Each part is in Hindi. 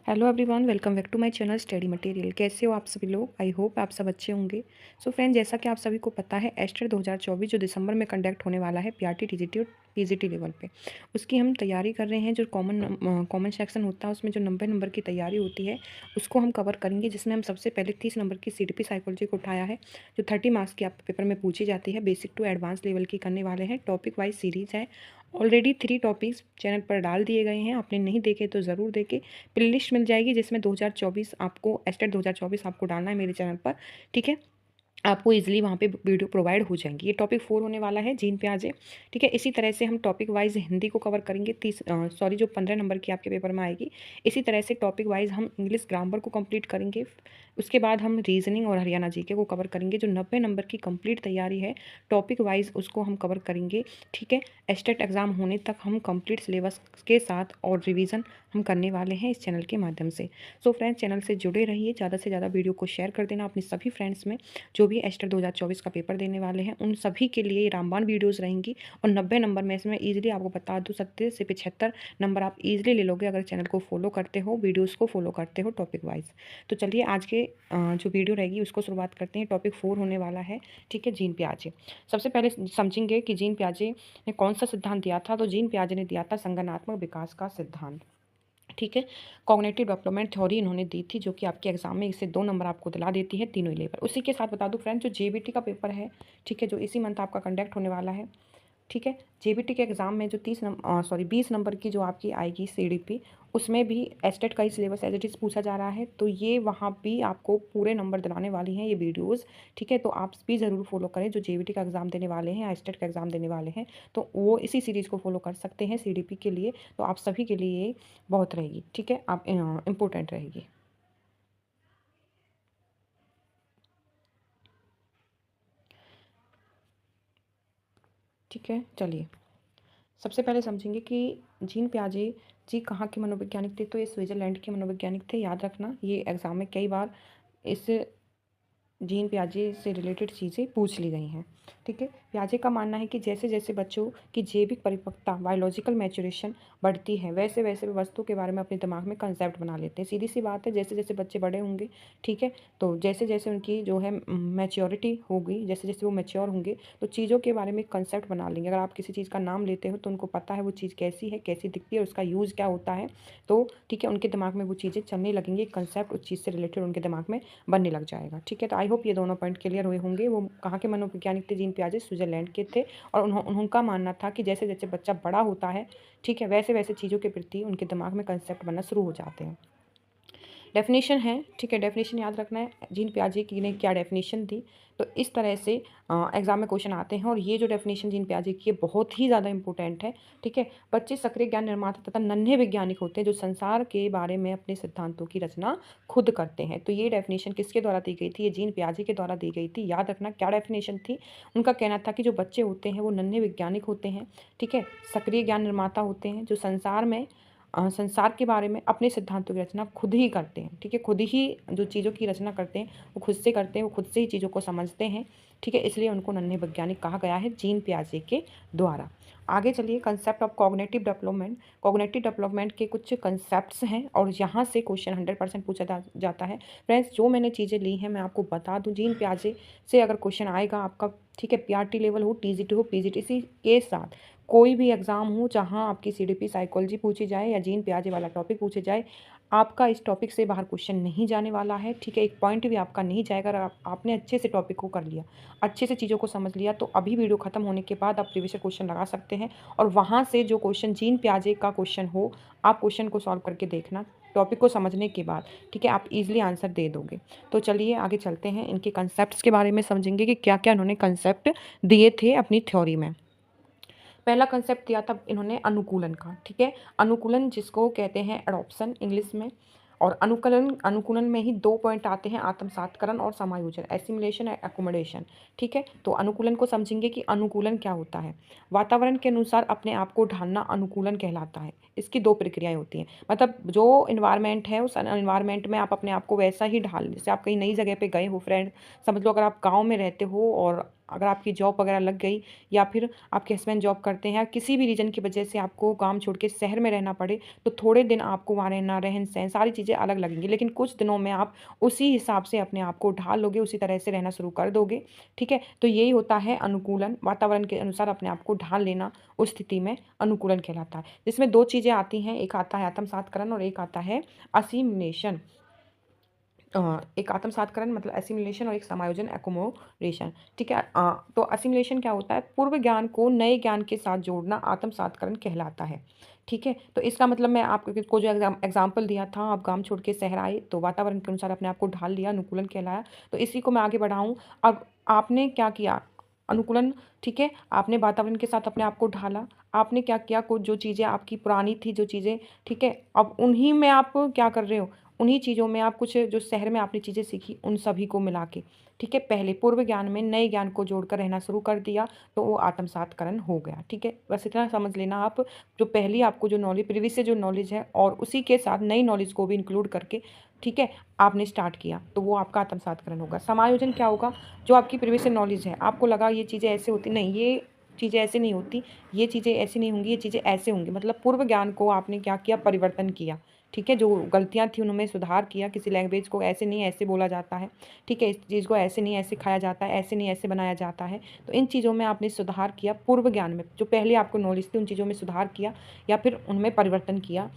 Hello everyone, welcome back to my channel study material. कैसे हो आप सभी लोग? आई होप आप सब अच्छे होंगे। सो फ्रेंड, जैसा कि आप सभी को पता है, एस्टर 2024 जो दिसंबर में कंडक्ट होने वाला है पीआरटी, टीजीटी और पीजीटी लेवल पे, उसकी हम तैयारी कर रहे हैं। जो कॉमन सेक्शन होता है उसमें जो 90 नंबर की तैयारी होती है उसको हम कवर करेंगे, जिसमें हम सबसे पहले 30 नंबर की सीडीपी साइकोलॉजी को उठाया है, जो 30 मार्क्स की आप पेपर में पूछी जाती है। बेसिक टू एडवांस लेवल की करने वाले हैं। टॉपिक वाइज सीरीज है। ऑलरेडी 3 टॉपिक्स चैनल पर डाल दिए गए हैं, आपने नहीं देखे तो ज़रूर देखें। प्लेलिस्ट मिल जाएगी जिसमें 2024 आपको एस्टेट 2024 आपको डालना है मेरे चैनल पर। ठीक है, आपको इजीली वहाँ पे वीडियो प्रोवाइड हो जाएंगी। ये टॉपिक 4 होने वाला है, जीन पे आ जाए। ठीक है, इसी तरह से हम टॉपिक वाइज हिंदी को कवर करेंगे। जो 15 नंबर की आपके पेपर में आएगी। इसी तरह से टॉपिक वाइज हम इंग्लिश ग्रामर को कंप्लीट करेंगे। उसके बाद हम रीजनिंग और हरियाणा जीके को कवर करेंगे। जो 90 नंबर की कंप्लीट तैयारी है टॉपिक वाइज उसको हम कवर करेंगे। ठीक है, एस्टेट एग्ज़ाम होने तक हम कंप्लीट सिलेबस के साथ और रिवीजन हम करने वाले हैं इस चैनल के माध्यम से। सो फ्रेंड्स, चैनल से जुड़े रहिए, ज़्यादा से ज़्यादा वीडियो को शेयर कर देना अपने सभी फ्रेंड्स में जो भी एस्टर 2024 का पेपर देने वाले हैं। उन सभी के लिए रामबाण वीडियोस रहेंगी। और 90 नंबर में से मैं ईजिली आपको बता दूँ, 70 से 75 नंबर आप ईजिली ले लोगे अगर चैनल को फॉलो करते हो, वीडियोस को फॉलो करते हो टॉपिक वाइज। तो चलिए आज के जो वीडियो रहेगी उसको शुरुआत करते हैं। टॉपिक 4 होने वाला है। ठीक है, जीन पियाजे। सबसे पहले समझेंगे कि जीन पियाजे ने कौन सा सिद्धांत दिया था। तो जीन पियाजे ने दिया था संगठनात्मक विकास का सिद्धांत। ठीक है, कॉग्निटिव डेवलपमेंट थ्योरी इन्होंने दी थी, जो कि आपके एग्जाम में इससे 2 नंबर आपको दिला देती है तीनों ही लेवल। उसी के साथ बता दूं फ्रेंड्स, जो जेबीटी का पेपर है, ठीक है, जो इसी मंथ आपका कंडक्ट होने वाला है। ठीक है, जेबीटी के एग्ज़ाम में जो 20 नंबर की जो आपकी आएगी सीडीपी, उसमें भी एस्टेट का ही सिलेबस एज इट इज़ पूछा जा रहा है। तो ये वहाँ भी आपको पूरे नंबर दिलाने वाली हैं ये वीडियोस। ठीक है, तो आप भी ज़रूर फॉलो करें जो जेबीटी का एग्ज़ाम देने वाले हैं या एस्टेट का एग्ज़ाम देने वाले हैं, तो वो इसी सीरीज़ को फॉलो कर सकते हैं सीडीपी के लिए। तो आप सभी के लिए ये बहुत रहेगी। ठीक है, आप इम्पोर्टेंट रहेगी। ठीक है, चलिए सबसे पहले समझेंगे कि जीन पियाजे जी कहाँ के मनोवैज्ञानिक थे। तो ये स्विट्ज़रलैंड के मनोवैज्ञानिक थे, याद रखना। ये एग्ज़ाम में कई बार इस जीन पियाजे से रिलेटेड चीज़ें पूछ ली गई हैं। ठीक है, पियाजे का मानना है कि जैसे जैसे बच्चों की जैविक परिपक्वता, बायोलॉजिकल मैच्योरेशन बढ़ती है, वैसे वैसे वे वस्तु के बारे में अपने दिमाग में कंसेप्ट बना लेते हैं। सीधी सी बात है, जैसे जैसे बच्चे बड़े होंगे, ठीक है, तो जैसे जैसे उनकी जो है मैच्योरिटी होगी, जैसे जैसे वो मैच्योर होंगे तो चीज़ों के बारे में कंसेप्ट बना लेंगे। अगर आप किसी चीज़ का नाम लेते हो तो उनको पता है वो चीज़ कैसी है, कैसी दिखती है और उसका यूज़ क्या होता है। तो ठीक है, उनके दिमाग में वो चीज़ें चलने लगेंगी, कंसेप्ट उस चीज़ से रिलेटेड उनके दिमाग में बनने लग जाएगा। ठीक है, तो आई होप ये दोनों पॉइंट क्लियर हुए होंगे। वो कहाँ के मनोवैज्ञानिक थे? जीन पियाजे स्विट्जरलैंड के थे। और उनका मानना था कि जैसे जैसे बच्चा बड़ा होता है, ठीक है, वैसे वैसे चीज़ों के प्रति उनके दिमाग में कंसेप्ट बनना शुरू हो जाते हैं। डेफिनेशन है, ठीक है, डेफिनेशन याद रखना है जीन पियाजे की ने क्या डेफिनेशन दी। तो इस तरह से एग्जाम में क्वेश्चन आते हैं। और ये जो डेफिनेशन जीन पियाजे की है बहुत ही ज़्यादा इंपॉर्टेंट है। ठीक है, बच्चे सक्रिय ज्ञान निर्माता तथा नन्हे वैज्ञानिक होते हैं जो संसार के बारे में अपने सिद्धांतों की रचना खुद करते हैं। तो ये डेफिनेशन किसके द्वारा दी गई थी? ये जीन पियाजे के द्वारा दी गई थी। याद रखना क्या डेफिनेशन थी। उनका कहना था कि जो बच्चे होते हैं वो नन्हे वैज्ञानिक होते हैं, ठीक है, सक्रिय ज्ञान निर्माता होते हैं जो संसार के बारे में अपने सिद्धांतों की रचना खुद ही करते हैं। ठीक है, खुद ही जो चीज़ों की रचना करते हैं वो खुद से करते हैं, वो खुद से ही चीज़ों को समझते हैं। ठीक है, इसलिए उनको नन्हे वैज्ञानिक कहा गया है जीन पियाजे के द्वारा। आगे चलिए, concept of cognitive development. Cognitive development के कुछ कंसेप्ट्स हैं और यहाँ से क्वेश्चन 100% पूछा जाता है। फ्रेंड्स, जो मैंने चीज़ें ली हैं मैं आपको बता दूँ, जीन पियाजे से अगर क्वेश्चन आएगा आपका, ठीक है, पीआरटी लेवल हो, टीजीटी हो, पीजीटी, इसी के साथ कोई भी एग्ज़ाम हो जहाँ आपकी सीडीपी साइकोलॉजी पूछी जाए या जीन पियाजे वाला टॉपिक पूछे जाए, आपका इस टॉपिक से बाहर क्वेश्चन नहीं जाने वाला है। ठीक है, एक पॉइंट भी आपका नहीं जाएगा। अगर आपने अच्छे से टॉपिक को कर लिया, अच्छे से चीज़ों को समझ लिया, तो अभी वीडियो खत्म होने के बाद आप प्रीवियस क्वेश्चन लगा सकते हैं और वहाँ से जो क्वेश्चन जीन पियाजे का क्वेश्चन हो, आप क्वेश्चन को सॉल्व करके देखना टॉपिक को समझने के बाद। ठीक है, आप इजीली आंसर दे दोगे। तो चलिए आगे चलते हैं, इनके कंसेप्ट्स के बारे में समझेंगे कि क्या क्या इन्होंने कंसेप्ट दिए थे अपनी थ्योरी में। पहला कंसेप्ट दिया था इन्होंने अनुकूलन का। ठीक है, अनुकूलन जिसको कहते हैं एडॉप्शन इंग्लिश में। और अनुकूलन अनुकूलन में ही 2 पॉइंट आते हैं, आत्मसातकरण और समायोजन, एसिमिलेशन एंड एकोमोडेशन। ठीक है, तो अनुकूलन को समझेंगे कि अनुकूलन क्या होता है। वातावरण के अनुसार अपने आप को ढालना अनुकूलन कहलाता है। इसकी 2 प्रक्रियाएं होती हैं, मतलब जो इन्वायरमेंट है उस इन्वायरमेंट में आप अपने आप को वैसा ही ढाल, जैसे आप कहीं नई जगह पे गए हो फ्रेंड, समझ लो अगर आप गाँव में रहते हो और अगर आपकी जॉब वगैरह लग गई या फिर आपके हस्बैंड जॉब करते हैं, किसी भी रीज़न की वजह से आपको गाँव छोड़ के शहर में रहना पड़े, तो थोड़े दिन आपको वहाँ रहना, रहन-सहन सारी चीज़ें अलग लगेंगी। लेकिन कुछ दिनों में आप उसी हिसाब से अपने आप को ढाल लोगे, उसी तरह से रहना शुरू कर दोगे, ठीक है? तो यही होता है अनुकूलन, वातावरण के अनुसार अपने आप को ढाल लेना, उस स्थिति में अनुकूलन कहलाता है। जिसमें 2 चीज़ें आती हैं, एक आता है आत्मसातकरण और एक आता है असिमिलेशन। एक आत्मसातकरण मतलब एसिमिलेशन और एक समायोजन एकोमोडेशन, ठीक है। तो असिमिलेशन क्या होता है? पूर्व ज्ञान को नए ज्ञान के साथ जोड़ना आत्मसातकरण कहलाता है, ठीक है। तो इसका मतलब मैं आपको जो एग्जाम्पल दिया था, आप गांव छोड़ के शहर आए तो वातावरण के अनुसार अपने आप को ढाल लिया, अनुकूलन कहलाया। तो इसी को मैं आगे बढ़ाऊँ, अब आपने क्या किया? अनुकूलन, ठीक है। आपने वातावरण के साथ अपने आप को ढाला, आपने क्या किया? कुछ जो चीज़ें आपकी पुरानी थी, जो चीज़ें, ठीक है, अब उन्हीं में आप क्या कर रहे हो? उन्हीं चीज़ों में आप कुछ जो शहर में आपने चीज़ें सीखी उन सभी को मिला के, ठीक है, पहले पूर्व ज्ञान में नए ज्ञान को जोड़कर रहना शुरू कर दिया, तो वो आत्मसातकरण हो गया, ठीक है। बस इतना समझ लेना आप, जो पहली आपको जो नॉलेज प्रीवियस से जो नॉलेज है और उसी के साथ नई नॉलेज को भी इंक्लूड करके, ठीक है, आपने स्टार्ट किया, तो वो आपका आत्मसातकरण होगा। समायोजन क्या होगा? जो आपकी प्रीवियस से नॉलेज है, आपको लगा ये चीज़ें ऐसे होती नहीं, ये चीज़ें ऐसे नहीं होती, ये चीज़ें ऐसी नहीं होंगी, ये चीज़ें ऐसे होंगी, मतलब पूर्व ज्ञान को आपने क्या किया? परिवर्तन किया, ठीक है। जो गलतियाँ थी उनमें सुधार किया, किसी लैंग्वेज को ऐसे नहीं ऐसे बोला जाता है, ठीक है, इस चीज़ को ऐसे नहीं ऐसे खाया जाता है, ऐसे नहीं ऐसे बनाया जाता है। तो इन चीज़ों में आपने सुधार किया, पूर्व ज्ञान में जो पहले आपको नॉलेज थी उन चीज़ों में सुधार किया या फिर उनमें परिवर्तन किया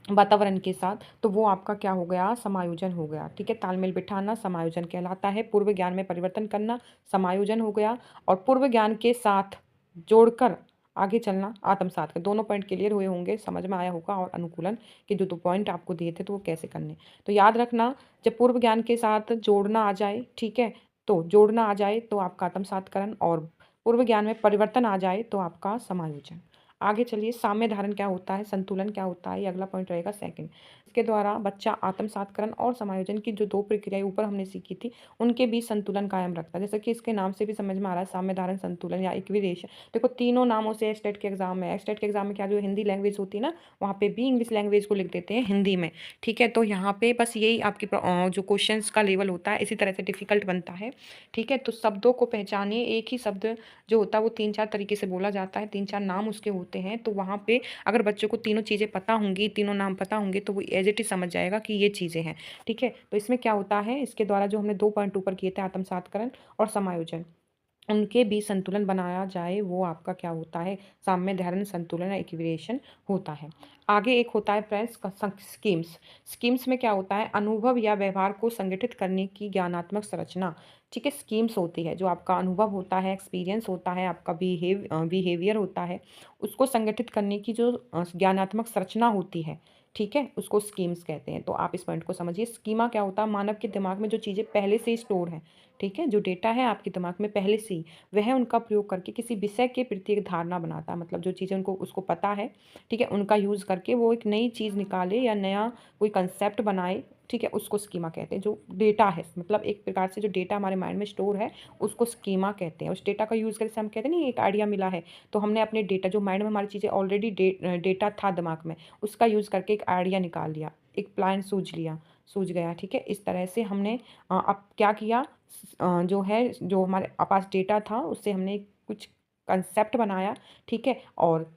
वातावरण के साथ, तो वो आपका क्या हो गया? समायोजन हो गया, ठीक है। तालमेल बिठाना समायोजन कहलाता है। पूर्व ज्ञान में परिवर्तन करना समायोजन हो गया, और पूर्व ज्ञान के साथ जोड़कर आगे चलना आत्मसात का। दोनों पॉइंट क्लियर हुए होंगे, समझ में आया होगा, और अनुकूलन के जो 2 पॉइंट आपको दिए थे तो वो कैसे करने। तो याद रखना, जब पूर्व ज्ञान के साथ जोड़ना आ जाए, ठीक है, तो जोड़ना आ जाए तो आपका आत्मसातकरण, और पूर्व ज्ञान में परिवर्तन आ जाए तो आपका समायोजन। आगे चलिए, साम्य धारण क्या होता है, संतुलन क्या होता है, ये अगला पॉइंट रहेगा सेकंड। इसके द्वारा बच्चा आत्मसातकरण और समायोजन की जो 2 प्रक्रियाएं ऊपर हमने सीखी थी, उनके बीच संतुलन कायम रखता है। जैसे कि इसके नाम से भी समझ में आ रहा है, साम्य धारण, संतुलन या इक्विरेशन। देखो तीनों नामों से स्टेट के एग्जाम में, स्टेट के एग्जाम में क्या, जो हिंदी लैंग्वेज होती है ना, वहाँ पे भी इंग्लिश लैंग्वेज को लिख देते हैं हिंदी में, ठीक है। तो यहाँ पे बस यही आपकी जो क्वेश्चन का लेवल होता है, इसी तरह से डिफिकल्ट बनता है, ठीक है। तो शब्दों को पहचानिए, एक ही शब्द जो होता है वो 3-4 तरीके से बोला जाता है, 3-4 नाम उसके होते हैं। तो वहाँ पे अगर बच्चों को तीनों चीज़ें पता होंगी, तीनों नाम पता होंगे, तो वो एज इट इज समझ जाएगा कि ये चीज़ें हैं, ठीक है। तो इसमें क्या होता है, इसके द्वारा जो हमने 2 पॉइंट ऊपर किए थे, आत्मसातकरण और समायोजन, उनके बीच संतुलन बनाया जाए, वो आपका क्या होता है? साम्य धारण, संतुलन या इक्विरेशन होता है। आगे एक होता है फ्रेंड्स स्कीम्स। स्कीम्स में क्या होता है? अनुभव या व्यवहार को संगठित करने की ज्ञानात्मक संरचना, ठीक है। स्कीम्स होती है, जो आपका अनुभव होता है, एक्सपीरियंस होता है, आपका बिहेवियर होता है, उसको संगठित करने की जो ज्ञानात्मक संरचना होती है, ठीक है, उसको स्कीम्स कहते हैं। तो आप इस पॉइंट को समझिए। स्कीमा क्या होता है? मानव के दिमाग में जो चीज़ें पहले से ही स्टोर हैं, ठीक है, जो डेटा है आपके दिमाग में पहले से ही, वह उनका प्रयोग करके किसी विषय के प्रति एक धारणा बनाता है। मतलब जो चीज़ें उनको उसको पता है, ठीक है, उनका यूज़ करके वो एक नई चीज़ निकाले या नया कोई कंसेप्ट बनाए, ठीक है, उसको स्कीमा कहते हैं। जो डेटा है, मतलब एक प्रकार से जो डेटा हमारे माइंड में स्टोर है, उसको स्कीमा कहते हैं। उस डेटा का यूज़ करके हम कहते हैं नहीं, एक आइडिया मिला है, तो हमने अपने डेटा जो माइंड में हमारी चीज़ें ऑलरेडी डेटा था दिमाग में, उसका यूज़ करके एक आइडिया निकाल लिया, एक प्लान सूझ गया, ठीक है। इस तरह से हमने अब क्या किया, जो है, जो हमारे पास डेटा था उससे हमने कुछ कंसेप्ट बनाया, ठीक है। और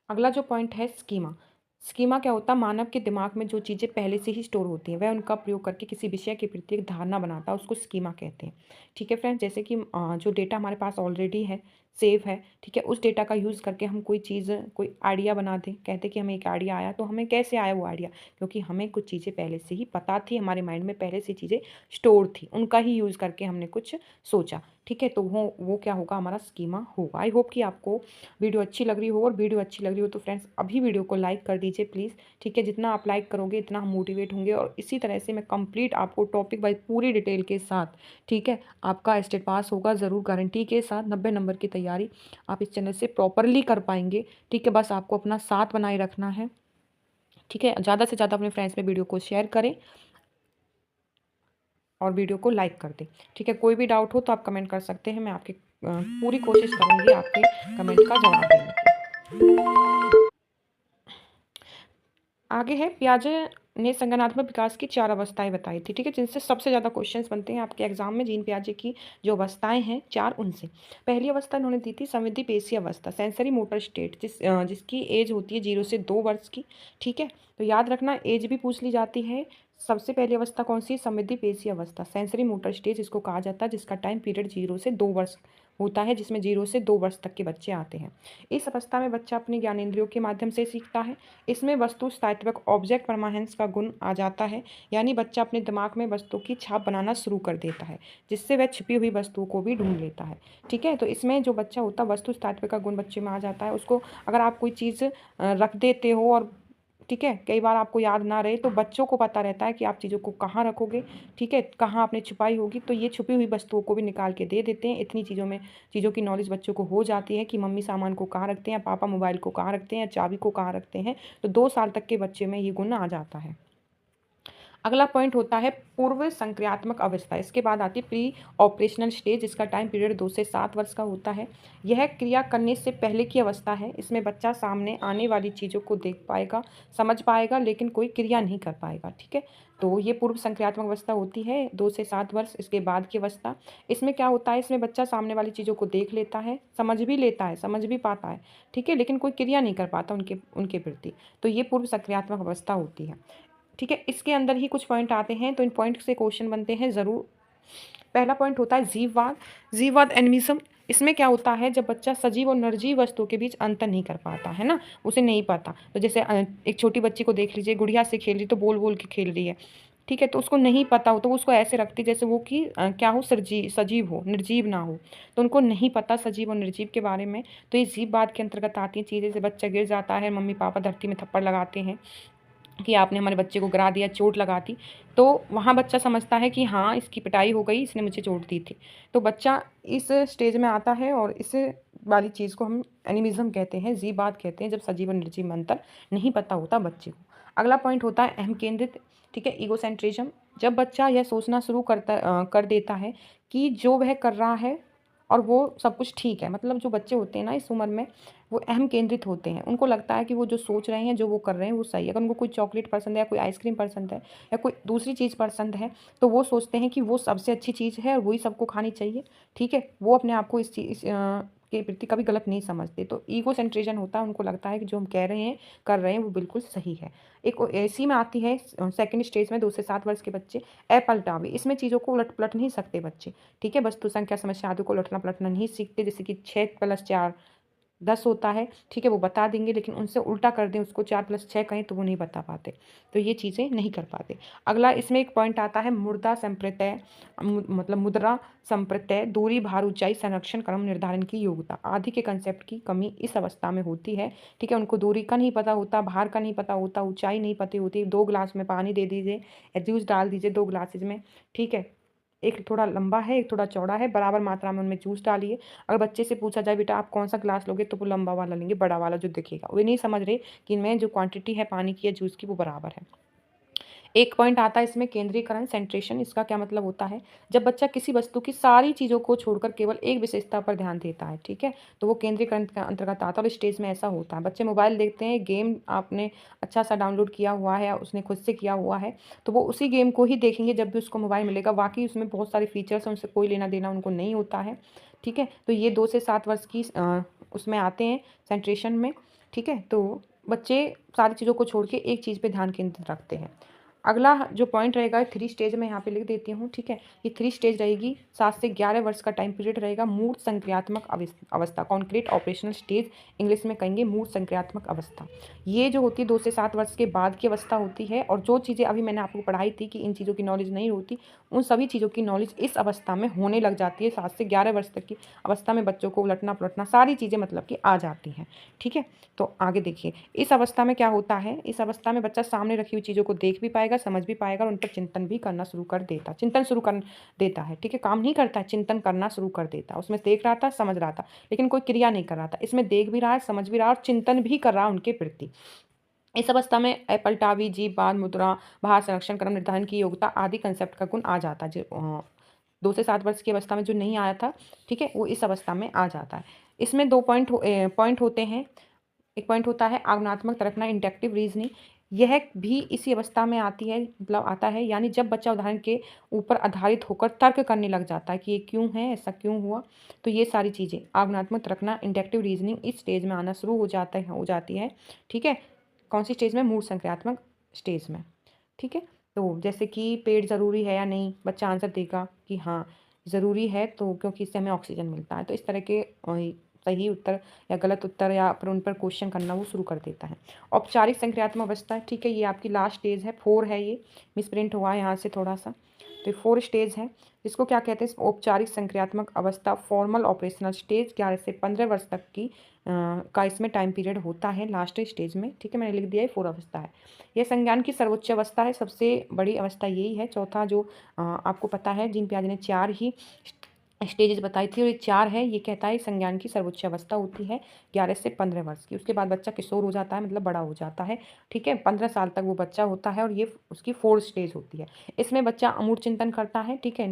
अगला जो पॉइंट है स्कीमा। स्कीमा क्या होता है? मानव के दिमाग में जो चीज़ें पहले से ही स्टोर होती हैं, वह उनका प्रयोग करके किसी विषय के प्रति एक धारणा बनाता है, उसको स्कीमा कहते हैं, ठीक है फ्रेंड्स। जैसे कि जो डेटा हमारे पास ऑलरेडी है, सेव है, ठीक है, उस डेटा का यूज़ करके हम कोई चीज़, कोई आइडिया बना दें, कहते हैं कि हमें एक आइडिया आया, तो हमें कैसे आया वो आइडिया? क्योंकि हमें कुछ चीज़ें पहले से ही पता थी, हमारे माइंड में पहले से चीज़ें स्टोर थी, उनका ही यूज़ करके हमने कुछ सोचा, ठीक है। तो वो क्या होगा? हमारा स्कीमा होगा। आई होप कि आपको वीडियो अच्छी लग रही हो, और वीडियो अच्छी लग रही हो तो फ्रेंड्स अभी वीडियो को लाइक कर दीजिए प्लीज़, ठीक है। जितना आप लाइक करोगे इतना हम मोटिवेट होंगे, और इसी तरह से मैं कंप्लीट आपको टॉपिक वाइज पूरी डिटेल के साथ, ठीक है, आपका स्टेट पास होगा ज़रूर, गारंटी के साथ। 90 नंबर की तैयारी आप इस चैनल से प्रॉपरली कर पाएंगे, ठीक है। बस आपको अपना साथ बनाए रखना है, ठीक है। ज़्यादा से ज़्यादा अपने फ्रेंड्स में वीडियो को शेयर करें और वीडियो को लाइक कर दें, ठीक है। कोई भी डाउट हो तो आप कमेंट कर सकते हैं, मैं आपकी पूरी कोशिश करूँगी आपके कमेंट का जवाब देने की। आगे है पियाजे ने संज्ञानात्मक विकास की 4 अवस्थाएं बताई थी, ठीक है, जिनसे सबसे ज़्यादा क्वेश्चंस बनते हैं आपके एग्जाम में जीन पियाजे की जो अवस्थाएं हैं 4 उनसे। पहली अवस्था उन्होंने दी थी संवेदी पेशी अवस्था, सेंसरी मोटर स्टेट, जिसकी एज होती है 0 से 2 वर्ष की, ठीक है। तो याद रखना एज भी पूछ ली जाती है। सबसे पहली अवस्था कौन सी? संवेदी पेशी अवस्था, सेंसरी मोटर स्टेज इसको कहा जाता है, जिसका टाइम पीरियड 0 से 2 वर्ष होता है, जिसमें 0 से 2 वर्ष तक के बच्चे आते हैं। इस अवस्था में बच्चा अपने ज्ञानेंद्रियों के माध्यम से सीखता है। इसमें वस्तु स्थायित्वक ऑब्जेक्ट परमानेंस का गुण आ जाता है, यानी बच्चा अपने दिमाग में वस्तु की छाप बनाना शुरू कर देता है, जिससे वह छिपी हुई वस्तुओं को भी ढूंढ लेता है, ठीक है। तो इसमें जो बच्चा होता है वस्तु स्थायित्व का गुण बच्चे में आ जाता है। उसको अगर आप कोई चीज़ रख देते हो और, ठीक है, कई बार आपको याद ना रहे तो बच्चों को पता रहता है कि आप चीज़ों को कहाँ रखोगे, ठीक है, कहाँ आपने छुपाई होगी, तो ये छुपी हुई वस्तुओं को भी निकाल के दे देते हैं। इतनी चीज़ों की नॉलेज बच्चों को हो जाती है कि मम्मी सामान को कहाँ रखते हैं, पापा मोबाइल को कहाँ रखते हैं, चाबी को कहाँ रखते हैं। तो 2 साल तक के बच्चे में ये गुण आ जाता है। अगला पॉइंट होता है पूर्व संक्रियात्मक अवस्था। इसके बाद आती है प्री ऑपरेशनल स्टेज, जिसका टाइम पीरियड 2 से 7 वर्ष का होता है। यह क्रिया करने से पहले की अवस्था है। इसमें बच्चा सामने आने वाली चीज़ों को देख पाएगा, समझ पाएगा, लेकिन कोई क्रिया नहीं कर पाएगा, ठीक है। तो ये पूर्व संक्रियात्मक अवस्था होती है 2 से 7 वर्ष। इसके बाद की अवस्था, इसमें क्या होता है, इसमें बच्चा सामने वाली चीज़ों को देख लेता है, समझ भी लेता है, समझ भी पाता है, ठीक है, लेकिन कोई क्रिया नहीं कर पाता उनके उनके प्रति। तो ये पूर्व संक्रियात्मक अवस्था होती है, ठीक है। इसके अंदर ही कुछ पॉइंट आते हैं, तो इन पॉइंट से क्वेश्चन बनते हैं ज़रूर। पहला पॉइंट होता है जीववाद। जीववाद एनिमिज्म। इसमें क्या होता है, जब बच्चा सजीव और निर्जीव वस्तुओं के बीच अंतर नहीं कर पाता है ना, उसे नहीं पता। तो जैसे एक छोटी बच्ची को देख लीजिए, गुड़िया से खेल रही तो बोल बोल के खेल रही है, ठीक है, तो उसको नहीं पता हो तो वो उसको ऐसे रखती जैसे वो कि क्या हो, सजीव हो, निर्जीव ना हो। तो उनको नहीं पता सजीव और निर्जीव के बारे में। तो ये जीववाद के अंतर्गत आती हैं चीज़ें। जैसे बच्चा गिर जाता है, मम्मी पापा धरती में थप्पड़ लगाते हैं कि आपने हमारे बच्चे को गिरा दिया, चोट लगा दी, तो वहाँ बच्चा समझता है कि हाँ इसकी पिटाई हो गई, इसने मुझे चोट दी थी। तो बच्चा इस स्टेज में आता है और इस वाली चीज़ को हम एनिमिज्म कहते हैं, जीववाद कहते हैं, जब सजीव और निर्जीव में अंतर नहीं पता होता बच्चे को। अगला पॉइंट होता है अहम केंद्रित, ठीक है, ईगोसेंट्रिज्म। जब बच्चा यह सोचना शुरू कर देता है कि जो वह कर रहा है और वो सब कुछ ठीक है, मतलब जो बच्चे होते हैं ना इस उम्र में, वो अहम केंद्रित होते हैं। उनको लगता है कि वो जो सोच रहे हैं, जो वो कर रहे हैं वो सही है। अगर उनको कोई चॉकलेट पसंद है या कोई आइसक्रीम पसंद है या कोई दूसरी चीज़ पसंद है, तो वो सोचते हैं कि वो सबसे अच्छी चीज़ है और वही सबको खानी चाहिए, ठीक है। वो अपने आप को इस चीज़ के प्रति कभी गलत नहीं समझते। तो ईगो सेंट्रेशन होता है, उनको लगता है कि जो हम कह रहे हैं, कर रहे हैं, वो बिल्कुल सही है। एक इसी में आती है सेकंड स्टेज में 2 से 7 वर्ष के बच्चे, अपलटावे। इसमें चीज़ों को उलट पलट नहीं सकते बच्चे, ठीक है। वस्तु संख्या समस्या आदि को उलटना पलटना नहीं सीखते। जैसे कि 6 + 4 10 होता है, ठीक है, वो बता देंगे, लेकिन उनसे उल्टा कर दें, उसको 4 + 6 कहें तो वो नहीं बता पाते। तो ये चीज़ें नहीं कर पाते। अगला इसमें एक पॉइंट आता है मुद्रा संप्रत्यय, मतलब मुद्रा संप्रत्यय, दूरी, भार, ऊंचाई, संरक्षण, क्रम निर्धारण की योग्यता आदि के कंसेप्ट की कमी इस अवस्था में होती है, ठीक है। उनको दूरी का नहीं पता होता, भार का नहीं पता होता, ऊंचाई नहीं पता होती। 2 गिलास में पानी दे दीजिए या जूस डाल दीजिए 2 गिलासेज में, ठीक है, एक थोड़ा लंबा है, एक थोड़ा चौड़ा है, बराबर मात्रा में उनमें जूस डालिए। अगर बच्चे से पूछा जाए बेटा आप कौन सा ग्लास लोगे, तो वो लंबा वाला लेंगे, बड़ा वाला जो दिखेगा। वो नहीं समझ रहे कि इनमें जो क्वांटिटी है पानी की या जूस की वो बराबर है। एक पॉइंट आता है इसमें केंद्रीकरण, सेंट्रेशन। इसका क्या मतलब होता है, जब बच्चा किसी वस्तु की सारी चीज़ों को छोड़कर केवल एक विशेषता पर ध्यान देता है, ठीक है, तो वो केंद्रीकरण के अंतर्गत आता है। और स्टेज में ऐसा होता है, बच्चे मोबाइल देखते हैं, गेम आपने अच्छा सा डाउनलोड किया हुआ है, उसने खुद से किया हुआ है, तो वो उसी गेम को ही देखेंगे जब भी उसको मोबाइल मिलेगा। वाकई उसमें बहुत सारे फीचर्स हैं, उनसे कोई लेना देना उनको नहीं होता है, ठीक है। तो ये 2 से 7 वर्ष की उसमें आते हैं सेंट्रेशन में, ठीक है। तो बच्चे सारी चीज़ों को छोड़ के एक चीज़ पे ध्यान केंद्रित रखते हैं। अगला जो पॉइंट रहेगा 3 स्टेज में यहाँ पे लिख देती हूँ, ठीक है। ये 3 स्टेज रहेगी, 7 से 11 वर्ष का टाइम पीरियड रहेगा। मूर्त संक्रियात्मक अवस्था, कॉन्क्रीट ऑपरेशनल स्टेज, इंग्लिश में कहेंगे मूर्त संक्रियात्मक अवस्था। ये जो होती है 2 से 7 वर्ष के बाद की अवस्था होती है। और जो चीज़ें अभी मैंने आपको पढ़ाई थी कि इन चीज़ों की नॉलेज नहीं होती, उन सभी चीज़ों की नॉलेज इस अवस्था में होने लग जाती है। 7 से 11 वर्ष तक की अवस्था में बच्चों को उलटना पलटना सारी चीज़ें मतलब कि आ जाती हैं, ठीक है। तो आगे देखिए इस अवस्था में क्या होता है, इस अवस्था में बच्चा सामने रखी हुई चीज़ों को देख भी पाएगा, समझ भी पाएगा और उन पर चिंतन भी करना शुरू कर देता, चिंतन शुरू कर देता है, ठीक है। काम नहीं करता है, चिंतन करना शुरू कर देता है। उसमें देख रहा था, समझ रहा था, लेकिन कोई क्रिया नहीं कर रहा था। इसमें देख भी रहा है, समझ भी रहा है और चिंतन भी कर रहा है उनके प्रति। इस अवस्था में पलटावी, जीववाद, मुद्रा, भार, संरक्षण, क्रम निर्धारण की योग्यता आदि कंसेप्ट का गुण आ जाता है। जो 2 से 7 वर्ष की अवस्था में जो नहीं आया था, ठीक है, वो इस अवस्था में आ जाता है। इसमें 2 पॉइंट होते हैं। एक पॉइंट होता है आगमनात्मक तर्कना, इंडक्टिव रीजनिंग। यह भी इसी अवस्था में आती है, मतलब आता है, यानी जब बच्चा उदाहरण के ऊपर आधारित होकर तर्क करने लग जाता है कि ये क्यों है, ऐसा क्यों हुआ। तो ये सारी चीज़ें आज्ञानात्मक रखना, इंडक्टिव रीजनिंग इस स्टेज में आना शुरू हो जाती है। ठीक है, कौन सी स्टेज में? मूल संक्रियात्मक स्टेज में। ठीक है, तो जैसे कि पेड़ ज़रूरी है या नहीं, बच्चा आंसर देगा कि हाँ ज़रूरी है, तो क्योंकि इससे हमें ऑक्सीजन मिलता है। तो इस तरह के सही उत्तर या गलत उत्तर या फिर उन पर क्वेश्चन करना वो शुरू कर देता है। औपचारिक संक्रियात्मक अवस्था, ठीक है, ये आपकी लास्ट स्टेज है, 4 है, ये मिसप्रिंट हुआ है यहाँ से थोड़ा सा। तो 4 स्टेज है, इसको क्या कहते हैं? औपचारिक संक्रियात्मक अवस्था, फॉर्मल ऑपरेशनल स्टेज, 11 से 15 वर्ष तक की का इसमें टाइम पीरियड होता है लास्ट स्टेज में। ठीक है, मैंने लिख दिया है 4 अवस्था है। यह संज्ञान की सर्वोच्च अवस्था है, सबसे बड़ी अवस्था यही है। चौथा जो आपको पता है, जीन पियाजे ने 4 ही स्टेजेस बताई थी और ये 4 है। ये कहता है संज्ञान की सर्वोच्च अवस्था होती है 11 से 15 वर्ष की। उसके बाद बच्चा किशोर हो जाता है, मतलब बड़ा हो जाता है। ठीक है, 15 साल तक वो बच्चा होता है और ये उसकी 4 स्टेज होती है। इसमें बच्चा अमूर्त चिंतन करता है। ठीक है,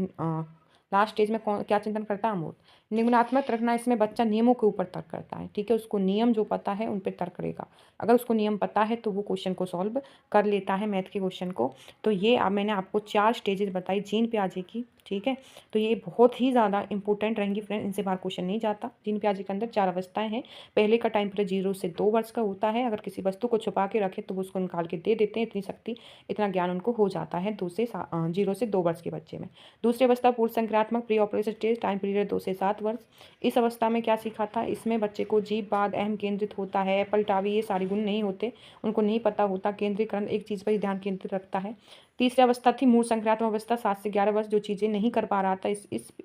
लास्ट स्टेज में कौन क्या चिंतन करता है? अमूर्त। निम्नात्मक रखना, इसमें बच्चा नियमों के ऊपर तर्क करता है। ठीक है, उसको नियम जो पता है उन पर तर्क करेगा। अगर उसको नियम पता है तो वो क्वेश्चन को सॉल्व कर लेता है, मैथ के क्वेश्चन को। तो ये मैंने आपको 4 स्टेजेस बताई जीन पियाजे की। ठीक है, तो ये बहुत ही ज़्यादा इंपॉर्टेंट रहेंगी फ्रेंड, इनसे बाहर क्वेश्चन नहीं जाता। जीन पियाजे के अंदर 4 अवस्थाएं हैं। पहले का टाइम पीरियड 0 से 2 वर्ष का होता है। अगर किसी वस्तु को छुपा के रखे तो वो उसको निकाल के दे देते हैं, इतनी शक्ति, इतना ज्ञान उनको हो जाता है 0 से 2 वर्ष के बच्चे में। दूसरी अवस्था पूर्व संक्रियात्मक pre operation stage, time period 2 से 7 वर्ष। इस अवस्था में क्या सीखा था? इसमें बच्चे को जीव बाद अहम केंद्रित होता है, पलटावी, ये सारे गुण नहीं होते, उनको नहीं पता होता। केंद्रीकरण एक चीज़ पर ही ध्यान केंद्रित रखता है। तीसरी अवस्था थी मूल संक्रियात्मक अवस्था, 7 से 11 वर्ष, जो चीज़ें नहीं कर पा रहा था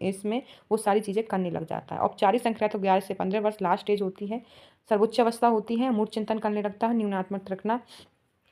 इसमें वो सारी चीज़ें करने लग जाता है। औपचारिक संक्रियात्मक 11 से 15 वर्ष लास्ट स्टेज होती है। सर्वोच्च अवस्था होती है, मूल चिंतन करने लगता है, न्यूनात्मक रखना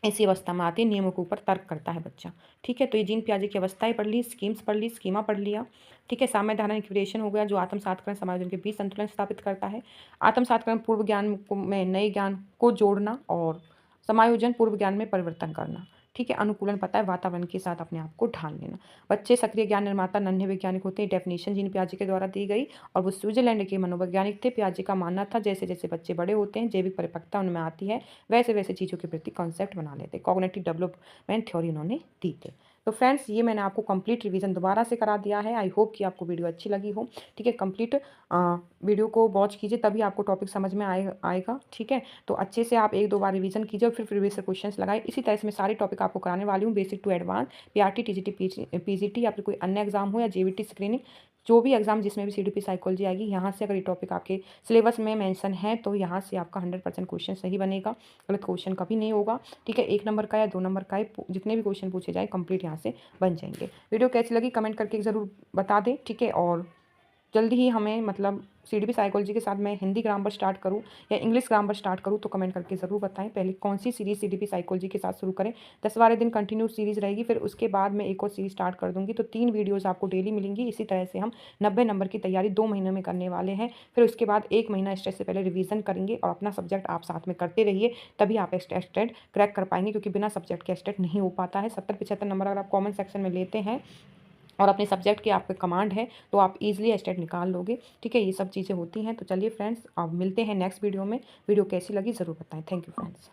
ऐसी अवस्था में आती है, नियमों के ऊपर तर्क करता है बच्चा। ठीक है, तो ये जीन पियाजे की अवस्थाएं पढ़ ली, स्कीम्स पढ़ ली, स्कीमा पढ़ लिया। ठीक है, साम्य धारणा इक्वेशन हो गया, जो आत्म सातकरण समायोजन के बीच संतुलन स्थापित करता है। आत्म सातकरण पूर्व ज्ञान में नए ज्ञान को जोड़ना और समायोजन पूर्व ज्ञान में परिवर्तन करना। ठीक है, अनुकूलन पता है, वातावरण के साथ अपने आप को ढाल लेना। बच्चे सक्रिय ज्ञान निर्माता नन्हे वैज्ञानिक होते हैं, डेफिनेशन जीन पियाजे के द्वारा दी गई। और वो स्विट्जरलैंड के मनोवैज्ञानिक थे। पियाजे का मानना था जैसे जैसे बच्चे बड़े होते हैं, जैविक परिपक्वता उनमें आती है, वैसे वैसे चीज़ों के प्रति कॉन्सेप्ट बना लेते। कॉग्निटिव डेवलपमेंट थ्योरी उन्होंने दी थी। तो फ्रेंड्स, ये मैंने आपको कंप्लीट रिवीजन दोबारा से करा दिया है। आई होप कि आपको वीडियो अच्छी लगी हो। ठीक है, कंप्लीट वीडियो को वॉच कीजिए, तभी आपको टॉपिक समझ में आएगा। ठीक है, तो अच्छे से आप 1-2 बार रिवीजन कीजिए और फिर प्रीवियस क्वेश्चंस लगाए। इसी तरह से मैं सारे टॉपिक आपको कराने वाली हूँ, basic to advance, PRT, TGT, PGT या फिर कोई अन्य एग्जाम हो या जेवीटी स्क्रीनिंग, जो भी एग्जाम जिसमें भी सीडीपी साइकोलॉजी आएगी, यहाँ से अगर ये टॉपिक आपके सिलेबस में मेंशन है तो यहाँ से आपका 100% क्वेश्चन सही बनेगा, गलत क्वेश्चन कभी नहीं होगा। ठीक है, 1 नंबर का या 2 नंबर का जितने भी क्वेश्चन पूछे जाए कंप्लीट यहाँ से बन जाएंगे। वीडियो कैसी लगी कमेंट करके ज़रूर बता दें। ठीक है, और जल्दी ही हमें मतलब सीडीपी साइकोलॉजी के साथ मैं हिंदी ग्रामर स्टार्ट करूँ या इंग्लिश ग्रामर स्टार्ट करूँ तो कमेंट करके ज़रूर बताएं। पहले कौन सी सीरीज़ सीडीपी साइकोलॉजी के साथ शुरू करें। 10-12 दिन कंटिन्यू सीरीज़ रहेगी, फिर उसके बाद मैं एक और सीरीज़ स्टार्ट कर दूँगी। तो 3 वीडियोज़ आपको डेली मिलेंगी। इसी तरह से हम 90 नंबर की तैयारी 2 महीनों में करने वाले हैं। फिर उसके बाद 1 महीना स्टेट से पहले रिवीजन करेंगे और अपना सब्जेक्ट आप साथ में करते रहिए, तभी आप स्टेट क्रैक कर पाएंगे, क्योंकि बिना सब्जेक्ट के स्टेट नहीं हो पाता है। 70-75 नंबर अगर आप कॉमन सेक्शन में लेते हैं और अपने सब्जेक्ट की आपके कमांड है तो आप इजीली स्टेट निकाल लोगे। ठीक है, ये सब चीज़ें होती हैं। तो चलिए फ्रेंड्स, अब मिलते हैं नेक्स्ट वीडियो में। वीडियो कैसी लगी ज़रूर बताएं। Thank you friends.